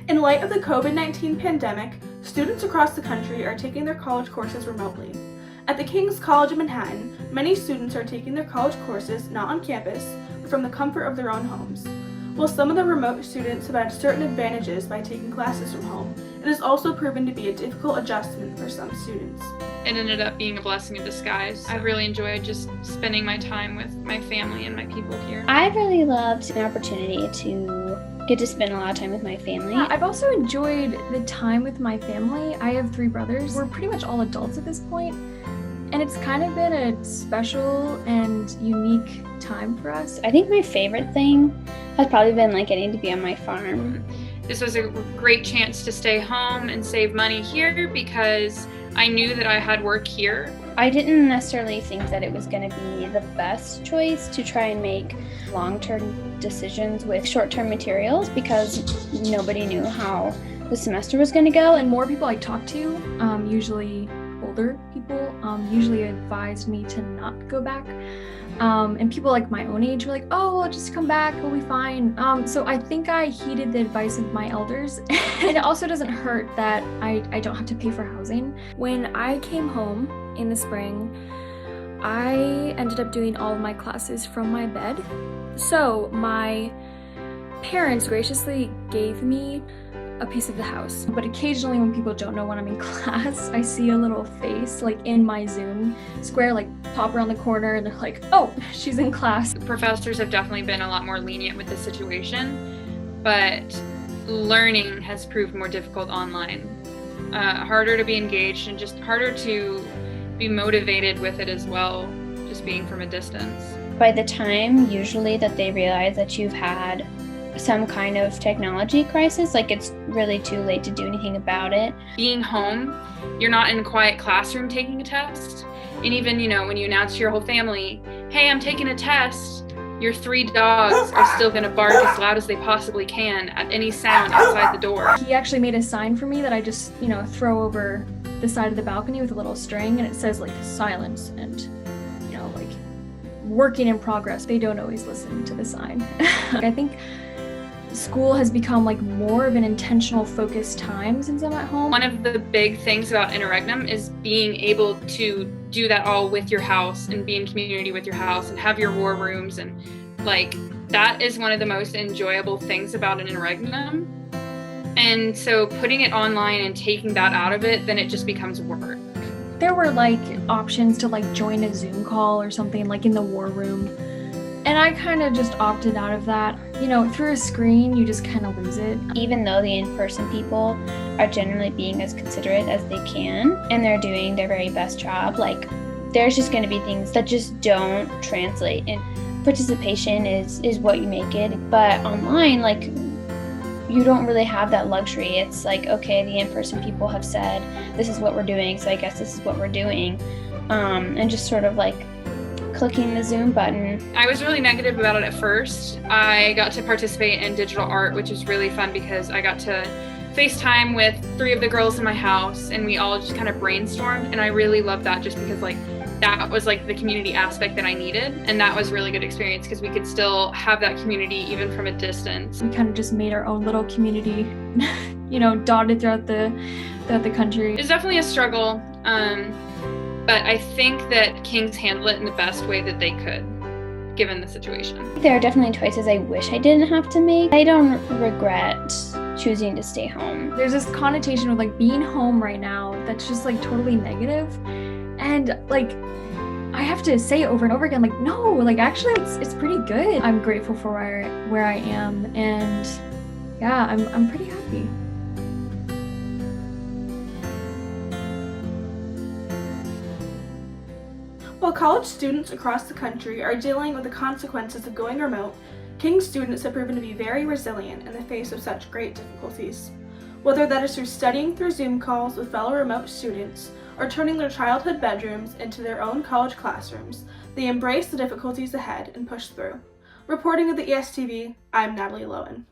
In light of the COVID-19 pandemic, students across the country are taking their college courses remotely. At the King's College of Manhattan, many students are taking their college courses not on campus, but from the comfort of their own homes. While some of the remote students have had certain advantages by taking classes from home, it has also proven to be a difficult adjustment for some students. It ended up being a blessing in disguise. I really enjoyed just spending my time with my family and my people here. I really loved the opportunity to get to spend a lot of time with my family. Yeah, I've also enjoyed the time with my family. I have 3 brothers. We're pretty much all adults at this point, and it's kind of been a special and unique time for us. I think my favorite thing has probably been getting to be on my farm. This was a great chance to stay home and save money here because I knew that I had work here. I didn't necessarily think that it was going to be the best choice to try and make long-term decisions with short-term materials because nobody knew how the semester was going to go. And more people I talked to, usually older people, usually advised me to not go back. And people like my own age were like, oh, well, just come back, we'll be fine. So I think I heeded the advice of my elders. And it also doesn't hurt that I don't have to pay for housing. When I came home in the spring, I ended up doing all of my classes from my bed. So my parents graciously gave me a piece of the house. But occasionally when people don't know when I'm in class, I see a little face in my Zoom square pop around the corner and they're like, oh, she's in class. Professors have definitely been a lot more lenient with the situation, but learning has proved more difficult online. Harder to be engaged and just harder to be motivated with it as well, just being from a distance. By the time usually that they realize that you've had some kind of technology crisis, it's really too late to do anything about it. Being home, you're not in a quiet classroom taking a test. And even, when you announce to your whole family, hey, I'm taking a test, your 3 dogs are still gonna bark as loud as they possibly can at any sound outside the door. He actually made a sign for me that I just, throw over the side of the balcony with a little string, and it says silence and, working in progress. They don't always listen to the sign. I think school has become more of an intentional focused time since I'm at home. One of the big things about interregnum is being able to do that all with your house and be in community with your house and have your war rooms, and that is one of the most enjoyable things about an interregnum. And so putting it online and taking that out of it, then it just becomes work. There were options to join a Zoom call or something in the war room. And I kind of just opted out of that. Through a screen, you just kind of lose it. Even though the in-person people are generally being as considerate as they can, and they're doing their very best job, there's just going to be things that just don't translate. And participation is what you make it. But online, you don't really have that luxury. It's okay, the in-person people have said, this is what we're doing, so I guess this is what we're doing. And just sort of clicking the Zoom button. I was really negative about it at first. I got to participate in digital art, which was really fun because I got to FaceTime with 3 of the girls in my house and we all just kind of brainstormed, and I really loved that just because that was the community aspect that I needed, and that was a really good experience because we could still have that community even from a distance. We kind of just made our own little community, dotted throughout the country. It's definitely a struggle. But I think that Kings handle it in the best way that they could, given the situation. There are definitely choices I wish I didn't have to make. I don't regret choosing to stay home. There's this connotation with being home right now that's just totally negative. And I have to say it over and over again, no, actually it's pretty good. I'm grateful for where I am, and yeah, I'm pretty happy. While college students across the country are dealing with the consequences of going remote, King students have proven to be very resilient in the face of such great difficulties. Whether that is through studying through Zoom calls with fellow remote students or turning their childhood bedrooms into their own college classrooms, they embrace the difficulties ahead and push through. Reporting with the ESTV, I'm Natalie Lowin.